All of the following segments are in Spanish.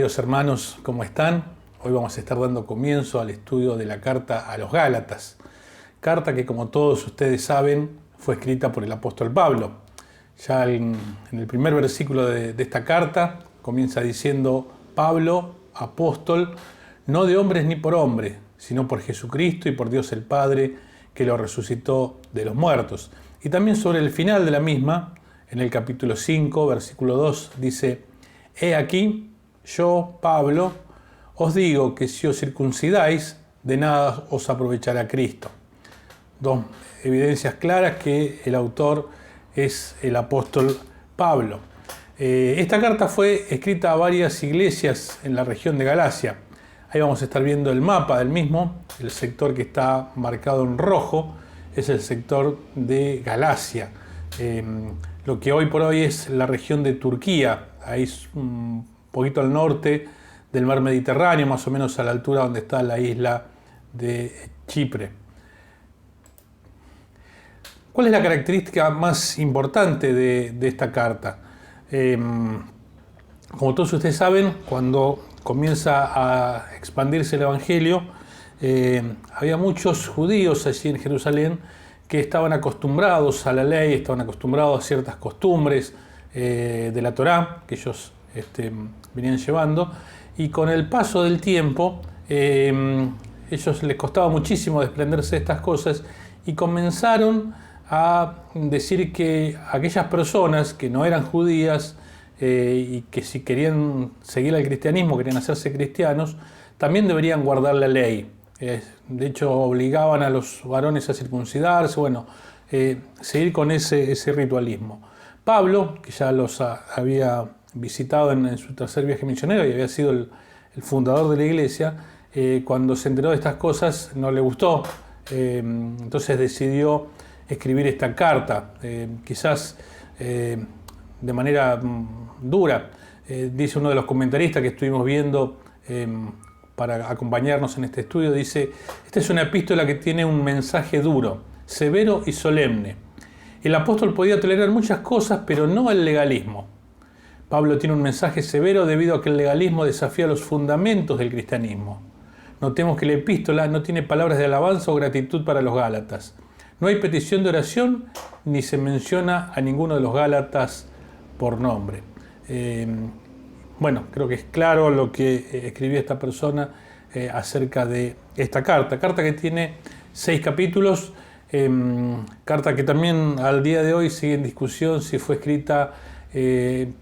Queridos hermanos, ¿cómo están? Hoy vamos a estar dando comienzo al estudio de la carta a los Gálatas. Carta que, como todos ustedes saben, fue escrita por el apóstol Pablo. Ya en el primer versículo de esta carta comienza diciendo: Pablo, apóstol, no de hombres ni por hombre, sino por Jesucristo y por Dios el Padre, que lo resucitó de los muertos. Y también sobre el final de la misma, en el capítulo 5, versículo 2, dice: He aquí, yo, Pablo, os digo que si os circuncidáis, de nada os aprovechará Cristo. Dos evidencias claras que el autor es el apóstol Pablo. Esta carta fue escrita a varias iglesias en la región de Galacia. Ahí vamos a estar viendo el mapa del mismo. El sector que está marcado en rojo es el sector de Galacia. Lo que hoy por hoy es la región de Turquía, ahí es un poquito al norte del mar Mediterráneo, más o menos a la altura donde está la isla de Chipre. ¿Cuál es la característica más importante de esta carta? Como todos ustedes saben, cuando comienza a expandirse el Evangelio, había muchos judíos allí en Jerusalén que estaban acostumbrados a la ley, estaban acostumbrados a ciertas costumbres de la Torá que ellos venían llevando, y con el paso del tiempo ellos les costaba muchísimo desprenderse de estas cosas y comenzaron a decir que aquellas personas que no eran judías y que si querían seguir al cristianismo, querían hacerse cristianos, también deberían guardar la ley. De hecho, obligaban a los varones a circuncidarse, seguir con ese ritualismo. Pablo, que ya los había visitado en su tercer viaje misionero y había sido el fundador de la iglesia, cuando se enteró de estas cosas no le gustó, entonces decidió escribir esta carta, quizás de manera dura. Dice uno de los comentaristas que estuvimos viendo para acompañarnos en este estudio, dice: esta es una epístola que tiene un mensaje duro, severo y solemne. El apóstol podía tolerar muchas cosas, pero no el legalismo. Pablo tiene un mensaje severo debido a que el legalismo desafía los fundamentos del cristianismo. Notemos que la epístola no tiene palabras de alabanza o gratitud para los Gálatas. No hay petición de oración, ni se menciona a ninguno de los Gálatas por nombre. Creo que es claro lo que escribió esta persona acerca de esta carta. Carta que tiene 6 capítulos, carta que también al día de hoy sigue en discusión si fue escrita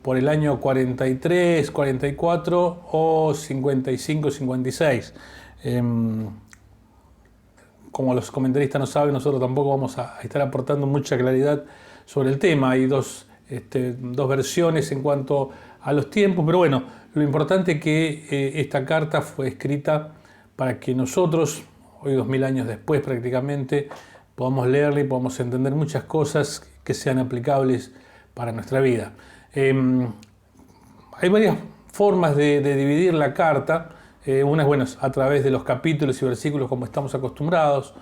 por el año 43, 44 o 55, 56. Como los comentaristas no saben, nosotros tampoco vamos a estar aportando mucha claridad sobre el tema. Hay dos versiones en cuanto a los tiempos, pero bueno, lo importante es que esta carta fue escrita para que nosotros, hoy 2000 años después prácticamente, podamos leerla y podamos entender muchas cosas que sean aplicables para nuestra vida. Hay varias formas de dividir la carta. Una es a través de los capítulos y versículos como estamos acostumbrados.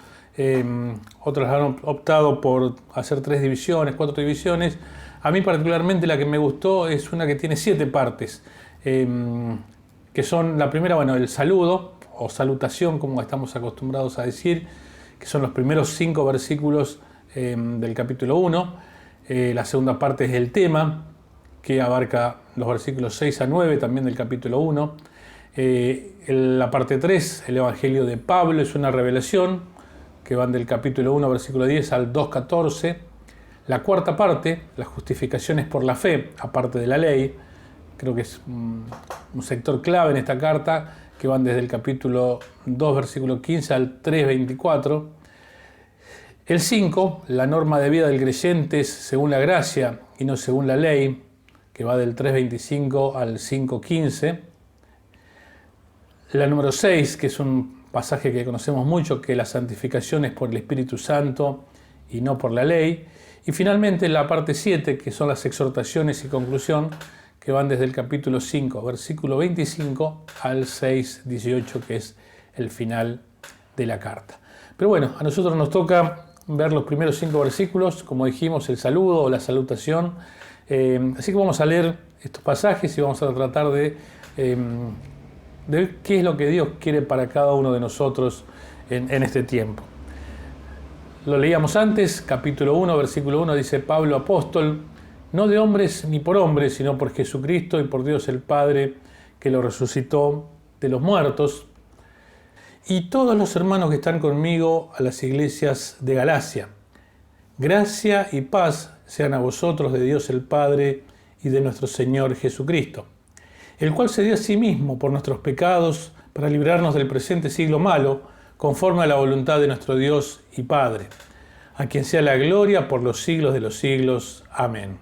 Otras han optado por hacer 3 divisiones, 4 divisiones. A mí particularmente la que me gustó es una que tiene 7 partes, que son la primera, el saludo o salutación, como estamos acostumbrados a decir, que son los primeros 5 versículos del capítulo 1. La segunda parte es el tema, que abarca los versículos 6 a 9 también del capítulo 1. La parte 3, el Evangelio de Pablo, es una revelación que van del capítulo 1, versículo 10 al 2, 14. La cuarta parte, las justificaciones por la fe, aparte de la ley, creo que es un sector clave en esta carta, que van desde el capítulo 2, versículo 15 al 3, 24. El 5, la norma de vida del creyente es según la gracia y no según la ley, que va del 3.25 al 5.15. La número 6, que es un pasaje que conocemos mucho, que la santificación es por el Espíritu Santo y no por la ley. Y finalmente la parte 7, que son las exhortaciones y conclusión, que van desde el capítulo 5, versículo 25 al 6.18, que es el final de la carta. Pero a nosotros nos toca ver los primeros 5 versículos, como dijimos, el saludo o la salutación. Así que vamos a leer estos pasajes y vamos a tratar de de ver qué es lo que Dios quiere para cada uno de nosotros en este tiempo. Lo leíamos antes, capítulo 1, versículo 1, dice Pablo apóstol, no de hombres ni por hombres, sino por Jesucristo y por Dios el Padre, que lo resucitó de los muertos, y todos los hermanos que están conmigo a las iglesias de Galacia. Gracia y paz sean a vosotros de Dios el Padre y de nuestro Señor Jesucristo, el cual se dio a sí mismo por nuestros pecados para librarnos del presente siglo malo, conforme a la voluntad de nuestro Dios y Padre, a quien sea la gloria por los siglos de los siglos. Amén.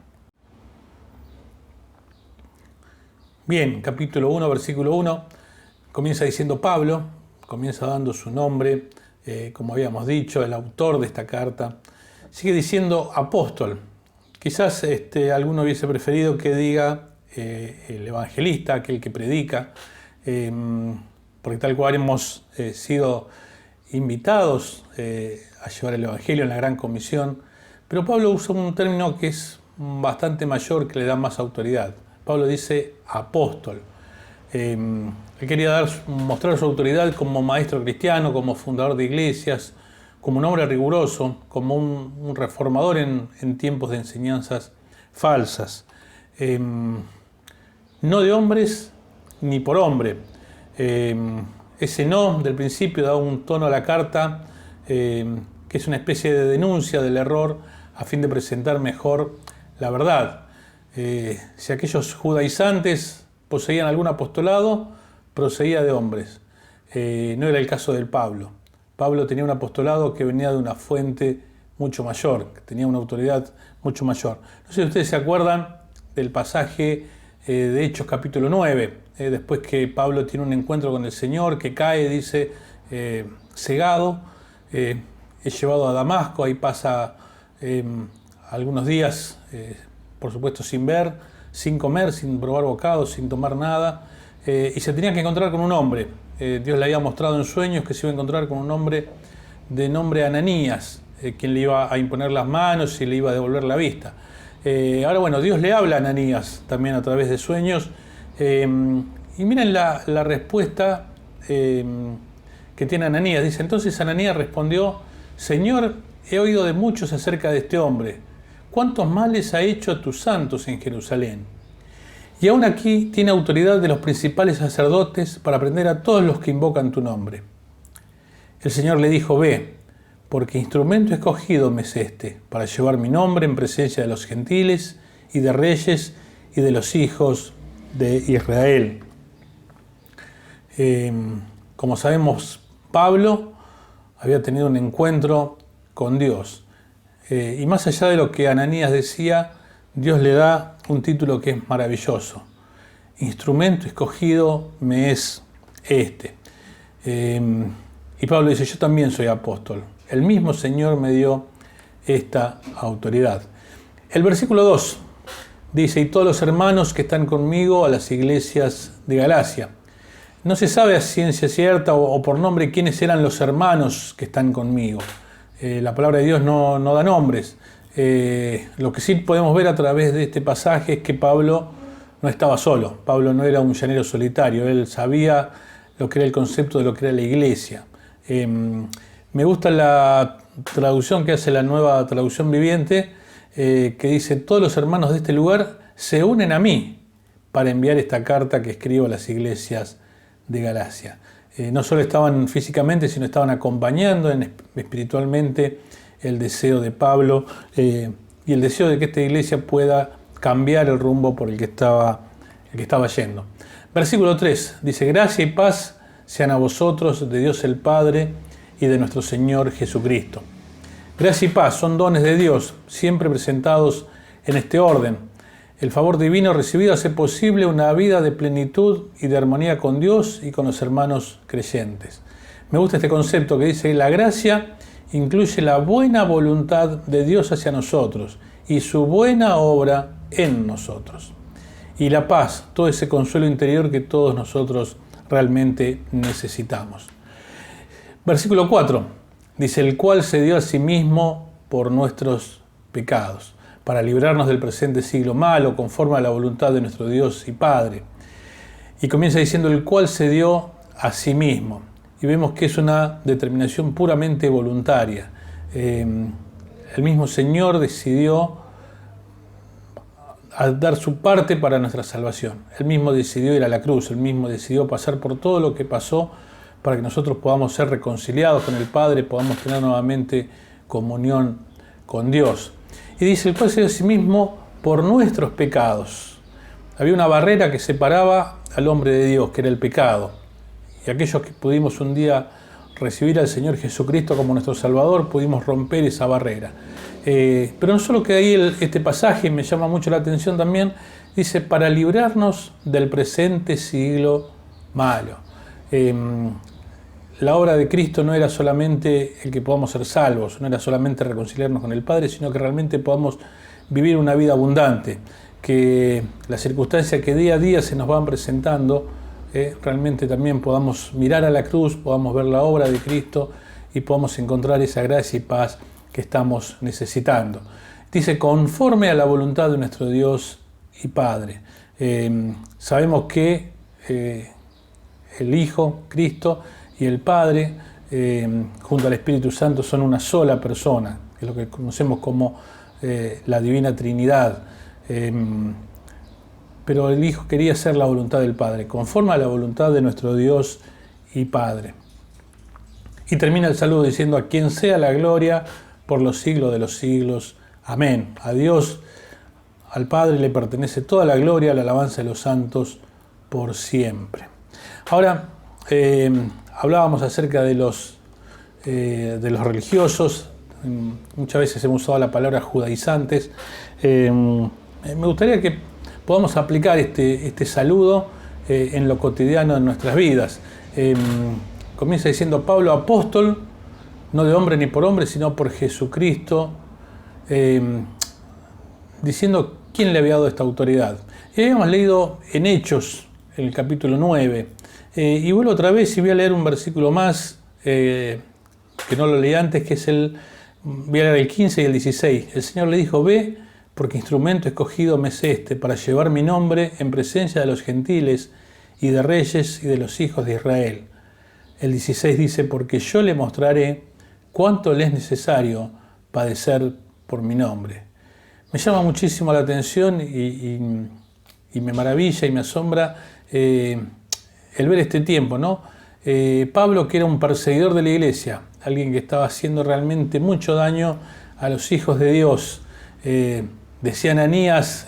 Bien, capítulo 1, versículo 1, comienza diciendo Pablo, comienza dando su nombre, como habíamos dicho, el autor de esta carta. Sigue diciendo apóstol. Quizás alguno hubiese preferido que diga el evangelista, aquel que predica, porque tal cual hemos sido invitados a llevar el evangelio en la Gran Comisión, pero Pablo usa un término que es bastante mayor, que le da más autoridad. Pablo dice apóstol. Él quería mostrar su autoridad como maestro cristiano, como fundador de iglesias, como un hombre riguroso, como un reformador en tiempos de enseñanzas falsas. No de hombres ni por hombre. Ese no del principio da un tono a la carta que es una especie de denuncia del error a fin de presentar mejor la verdad. Si aquellos judaizantes poseían algún apostolado, procedía de hombres. No era el caso del Pablo. Pablo tenía un apostolado que venía de una fuente mucho mayor, que tenía una autoridad mucho mayor. No sé si ustedes se acuerdan del pasaje de Hechos capítulo 9, después que Pablo tiene un encuentro con el Señor, que cae, dice, cegado, es llevado a Damasco, ahí pasa algunos días, por supuesto sin ver, sin comer, sin probar bocados, sin tomar nada, y se tenía que encontrar con un hombre. Dios le había mostrado en sueños que se iba a encontrar con un hombre de nombre Ananías, quien le iba a imponer las manos y le iba a devolver la vista. Ahora bueno, Dios le habla a Ananías también a través de sueños, y miren la respuesta que tiene Ananías. Dice, entonces Ananías respondió, Señor, he oído de muchos acerca de este hombre. ¿Cuántos males ha hecho a tus santos en Jerusalén? Y aún aquí tiene autoridad de los principales sacerdotes para prender a todos los que invocan tu nombre. El Señor le dijo, ve, porque instrumento escogido me es este, para llevar mi nombre en presencia de los gentiles y de reyes y de los hijos de Israel. Como sabemos, Pablo había tenido un encuentro con Dios. Y más allá de lo que Ananías decía, Dios le da un título que es maravilloso. Instrumento escogido me es este. Y Pablo dice, yo también soy apóstol. El mismo Señor me dio esta autoridad. El versículo 2 dice, y todos los hermanos que están conmigo a las iglesias de Galacia. No se sabe a ciencia cierta o por nombre quiénes eran los hermanos que están conmigo. La palabra de Dios no da nombres. Lo que sí podemos ver a través de este pasaje es que Pablo no estaba solo. Pablo no era un llanero solitario. Él sabía lo que era el concepto de lo que era la iglesia. Me gusta la traducción que hace la Nueva Traducción Viviente, que dice, todos los hermanos de este lugar se unen a mí para enviar esta carta que escribo a las iglesias de Galacia. No solo estaban físicamente, sino estaban acompañando espiritualmente el deseo de Pablo y el deseo de que esta iglesia pueda cambiar el rumbo por el que estaba yendo. Versículo 3 dice, gracia y paz sean a vosotros de Dios el Padre y de nuestro Señor Jesucristo. Gracia y paz son dones de Dios, siempre presentados en este orden. El favor divino recibido hace posible una vida de plenitud y de armonía con Dios y con los hermanos creyentes. Me gusta este concepto que dice, la gracia incluye la buena voluntad de Dios hacia nosotros y su buena obra en nosotros. Y la paz, todo ese consuelo interior que todos nosotros realmente necesitamos. Versículo 4 dice, el cual se dio a sí mismo por nuestros pecados, para librarnos del presente siglo malo, conforme a la voluntad de nuestro Dios y Padre. Y comienza diciendo el cual se dio a sí mismo. Y vemos que es una determinación puramente voluntaria. El mismo Señor decidió dar su parte para nuestra salvación. Él mismo decidió ir a la cruz, Él mismo decidió pasar por todo lo que pasó para que nosotros podamos ser reconciliados con el Padre, podamos tener nuevamente comunión con Dios. Y dice, el cual se dio a sí mismo por nuestros pecados. Había una barrera que separaba al hombre de Dios, que era el pecado. Y aquellos que pudimos un día recibir al Señor Jesucristo como nuestro Salvador, pudimos romper esa barrera. Pero no solo que ahí este pasaje me llama mucho la atención también, dice, para librarnos del presente siglo malo. La obra de Cristo no era solamente el que podamos ser salvos, no era solamente reconciliarnos con el Padre, sino que realmente podamos vivir una vida abundante, que las circunstancias que día a día se nos van presentando, realmente también podamos mirar a la cruz, podamos ver la obra de Cristo y podamos encontrar esa gracia y paz que estamos necesitando. Dice, conforme a la voluntad de nuestro Dios y Padre. Sabemos que el Hijo, Cristo, y el Padre, junto al Espíritu Santo, son una sola persona, que es lo que conocemos como la Divina Trinidad. Pero el Hijo quería hacer la voluntad del Padre, conforme a la voluntad de nuestro Dios y Padre. Y termina el saludo diciendo, a quien sea la gloria por los siglos de los siglos. Amén. A Dios, al Padre, le pertenece toda la gloria, la alabanza de los santos por siempre. Ahora, hablábamos acerca de los religiosos. Muchas veces hemos usado la palabra judaizantes. Me gustaría que podamos aplicar este saludo en lo cotidiano de nuestras vidas. Comienza diciendo Pablo, apóstol, no de hombre ni por hombre, sino por Jesucristo, diciendo quién le había dado esta autoridad. Y habíamos leído en Hechos, en el capítulo 9, y vuelvo otra vez y voy a leer un versículo más, que no lo leí antes, que es voy a leer el 15 y el 16. El Señor le dijo, ve, porque instrumento escogido me es este, para llevar mi nombre en presencia de los gentiles y de reyes y de los hijos de Israel. El 16 dice, porque yo le mostraré cuánto le es necesario padecer por mi nombre. Me llama muchísimo la atención y me maravilla y me asombra el ver este tiempo, ¿no? Pablo, que era un perseguidor de la iglesia, alguien que estaba haciendo realmente mucho daño a los hijos de Dios, decía Ananías,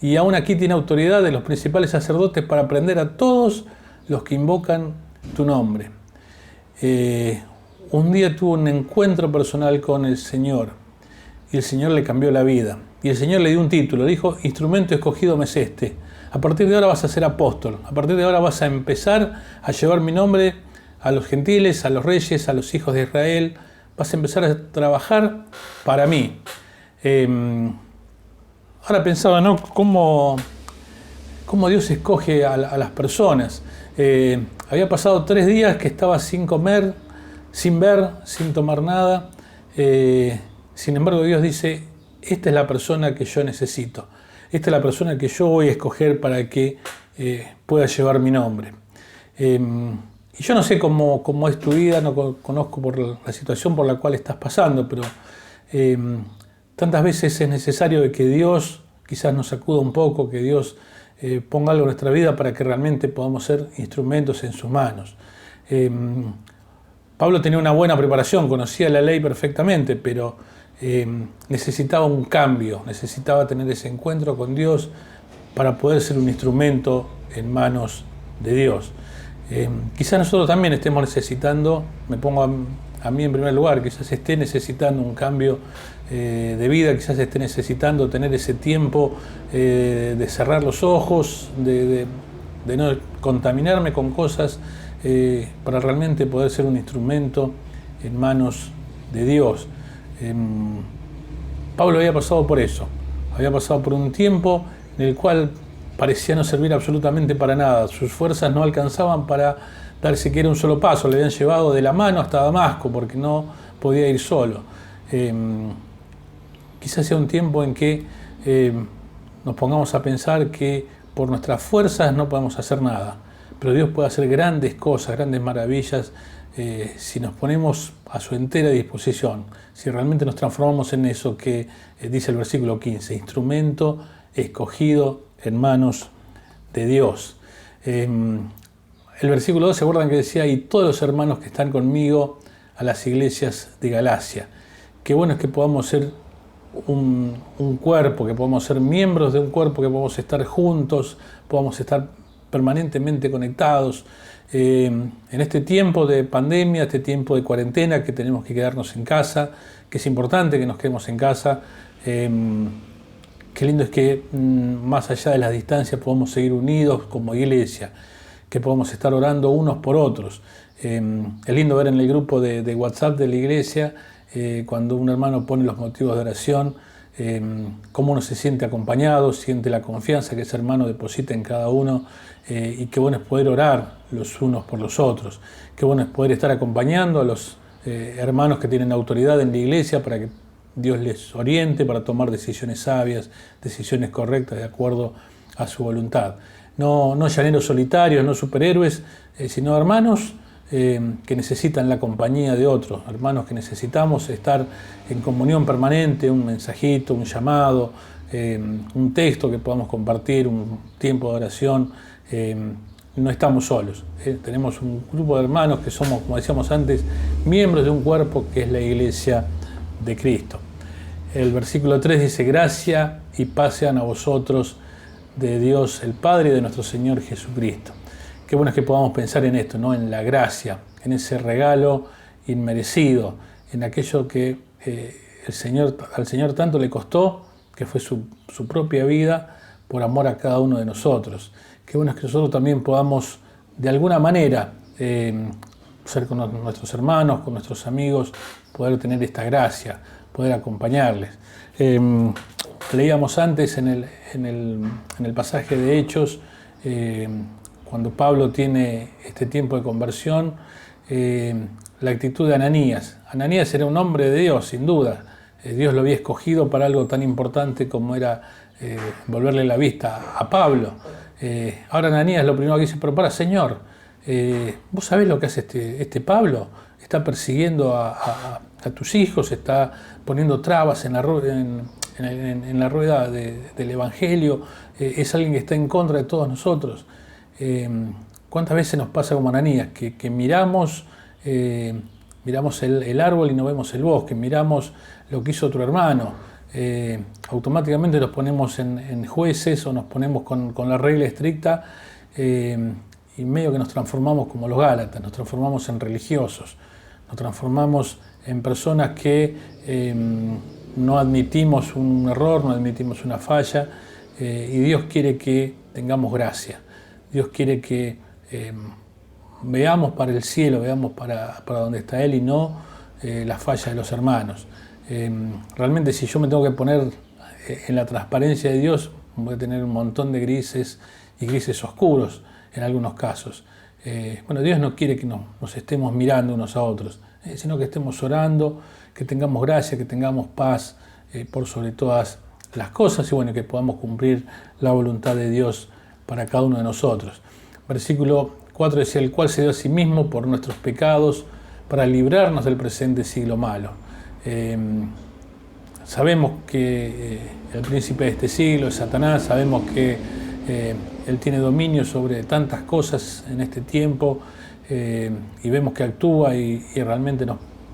y aún aquí tiene autoridad de los principales sacerdotes para prender a todos los que invocan tu nombre. Un día tuvo un encuentro personal con el Señor y el Señor le cambió la vida. Y el Señor le dio un título, dijo, instrumento escogido me es este. A partir de ahora vas a ser apóstol, a partir de ahora vas a empezar a llevar mi nombre a los gentiles, a los reyes, a los hijos de Israel. Vas a empezar a trabajar para mí. Ahora pensaba, ¿no? ¿Cómo Dios escoge a las personas? Había pasado 3 días que estaba sin comer, sin ver, sin tomar nada. Sin embargo, Dios dice, esta es la persona que yo necesito. Esta es la persona que yo voy a escoger para que pueda llevar mi nombre. Y yo no sé cómo es tu vida, no conozco por la situación por la cual estás pasando, pero tantas veces es necesario que Dios quizás nos sacuda un poco, que Dios ponga algo en nuestra vida para que realmente podamos ser instrumentos en sus manos. Pablo tenía una buena preparación, conocía la ley perfectamente, pero necesitaba un cambio, necesitaba tener ese encuentro con Dios para poder ser un instrumento en manos de Dios. Quizás nosotros también estemos necesitando, me pongo a mí en primer lugar, quizás esté necesitando un cambio de vida, quizás esté necesitando tener ese tiempo de cerrar los ojos, de no contaminarme con cosas, para realmente poder ser un instrumento en manos de Dios. Pablo había pasado por eso, había pasado por un tiempo en el cual parecía no servir absolutamente para nada, sus fuerzas no alcanzaban para dar siquiera un solo paso, le habían llevado de la mano hasta Damasco porque no podía ir solo. Quizás sea un tiempo en que nos pongamos a pensar que por nuestras fuerzas no podemos hacer nada, pero Dios puede hacer grandes cosas, grandes maravillas, si nos ponemos a su entera disposición, si realmente nos transformamos en eso que dice el versículo 15, instrumento escogido en manos de Dios. El versículo 2, ¿se acuerdan que decía? Y todos los hermanos que están conmigo a las iglesias de Galacia. Qué bueno es que podamos ser un cuerpo, que podamos ser miembros de un cuerpo, que podamos estar juntos, podamos estar permanentemente conectados. En este tiempo de pandemia, este tiempo de cuarentena, que tenemos que quedarnos en casa, que es importante que nos quedemos en casa, qué lindo es que más allá de las distancias podamos seguir unidos como iglesia, que podamos estar orando unos por otros. Es lindo ver en el grupo de WhatsApp de la iglesia, cuando un hermano pone los motivos de oración, cómo uno se siente acompañado, siente la confianza que ese hermano deposita en cada uno, y qué bueno es poder orar los unos por los otros, qué bueno es poder estar acompañando a los hermanos que tienen autoridad en la iglesia para que Dios les oriente para tomar decisiones sabias, decisiones correctas de acuerdo a su voluntad. No llaneros solitarios, no superhéroes, sino hermanos que necesitan la compañía de otros, hermanos que necesitamos estar en comunión permanente, un mensajito, un llamado, un texto que podamos compartir, un tiempo de oración. No estamos solos, tenemos un grupo de hermanos que somos, como decíamos antes, miembros de un cuerpo que es la iglesia de Cristo. El versículo 3 dice: gracia y paz sean a vosotros de Dios el Padre y de nuestro Señor Jesucristo. Qué bueno es que podamos pensar en esto, ¿no? En la gracia, en ese regalo inmerecido, en aquello que al Señor tanto le costó, que fue su propia vida por amor a cada uno de nosotros. Qué bueno es que nosotros también podamos, de alguna manera, ser con nuestros hermanos, con nuestros amigos, poder tener esta gracia, poder acompañarles. Leíamos antes en el pasaje de Hechos, cuando Pablo tiene este tiempo de conversión, la actitud de Ananías. Ananías era un hombre de Dios, sin duda. Dios lo había escogido para algo tan importante como era volverle la vista a Pablo. Ahora Ananías lo primero que dice: pero para, Señor, ¿vos sabés lo que hace este Pablo? Está persiguiendo a tus hijos, está poniendo trabas en la rueda del Evangelio, es alguien que está en contra de todos nosotros. ¿Cuántas veces nos pasa como Ananías, que miramos el árbol y no vemos el bosque, miramos lo que hizo otro hermano, automáticamente nos ponemos en jueces o nos ponemos con la regla estricta, y medio que nos transformamos como los Gálatas, nos transformamos en religiosos, nos transformamos en personas que no admitimos un error, no admitimos una falla, y Dios quiere que tengamos gracia. Dios quiere que veamos para el cielo, veamos para donde está Él y no la falla de los hermanos. Realmente, si yo me tengo que poner en la transparencia de Dios, voy a tener un montón de grises y grises oscuros en algunos casos. Dios no quiere que nos estemos mirando unos a otros, sino que estemos orando, que tengamos gracia, que tengamos paz por sobre todas las cosas, y que podamos cumplir la voluntad de Dios para cada uno de nosotros. Versículo 4 decía: el cual se dio a sí mismo por nuestros pecados para librarnos del presente siglo malo. Sabemos que el príncipe de este siglo es Satanás, sabemos que él tiene dominio sobre tantas cosas en este tiempo, y vemos que actúa y realmente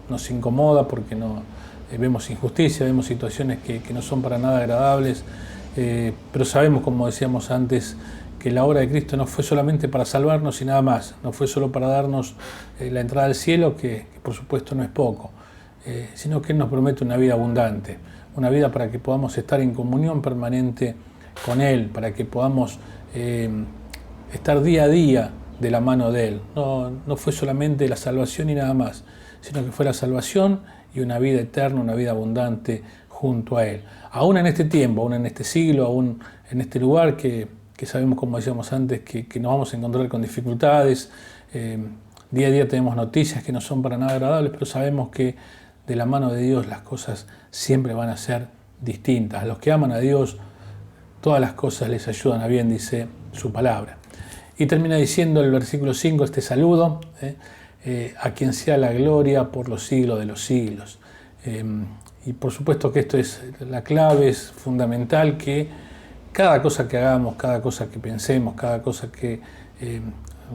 nos incomoda porque vemos injusticia, vemos situaciones que no son para nada agradables, pero sabemos, como decíamos antes, que la obra de Cristo no fue solamente para salvarnos y nada más, no fue solo para darnos la entrada al cielo, que por supuesto no es poco, sino que Él nos promete una vida abundante, una vida para que podamos estar en comunión permanente con Él, para que podamos estar día a día de la mano de Él. No fue solamente la salvación y nada más, sino que fue la salvación y una vida eterna, una vida abundante junto a Él. Aún en este tiempo, aún en este siglo, aún en este lugar que sabemos, como decíamos antes, que nos vamos a encontrar con dificultades. Día a día tenemos noticias que no son para nada agradables, pero sabemos que de la mano de Dios las cosas siempre van a ser distintas. Los que aman a Dios todas las cosas les ayudan a bien, dice su palabra. Y termina diciendo el versículo 5 este saludo, a quien sea la gloria por los siglos de los siglos. Y por supuesto que esto es la clave, es fundamental que cada cosa que hagamos, cada cosa que pensemos, cada cosa que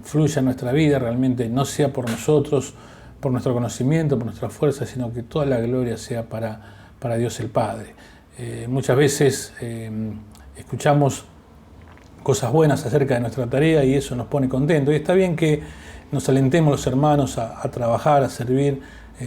fluya en nuestra vida realmente no sea por nosotros, por nuestro conocimiento, por nuestra fuerza, sino que toda la gloria sea para Dios el Padre. Muchas veces escuchamos cosas buenas acerca de nuestra tarea y eso nos pone contentos. Y está bien que nos alentemos los hermanos a trabajar, a servir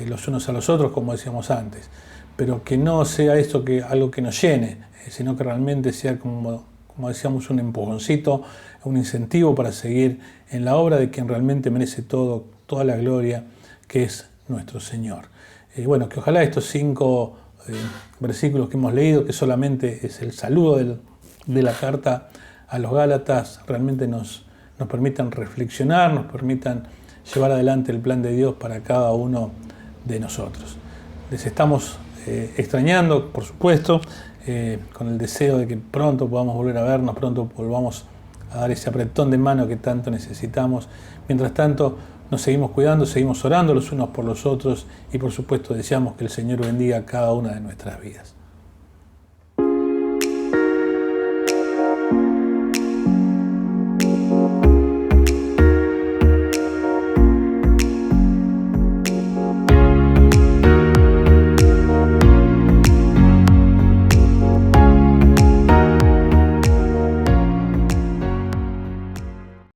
los unos a los otros, como decíamos antes, pero que no sea esto algo que nos llene, sino que realmente sea, como decíamos, un empujoncito, un incentivo para seguir en la obra de quien realmente merece toda la gloria, que es nuestro Señor. Bueno, que ojalá estos 5 versículos que hemos leído, que solamente es el saludo de la carta a los Gálatas, realmente nos permitan reflexionar, nos permitan llevar adelante el plan de Dios para cada uno de nosotros. Les estamos extrañando, por supuesto, con el deseo de que pronto podamos volver a vernos, pronto volvamos a dar ese apretón de mano que tanto necesitamos. Mientras tanto, nos seguimos cuidando, seguimos orando los unos por los otros y por supuesto deseamos que el Señor bendiga cada una de nuestras vidas.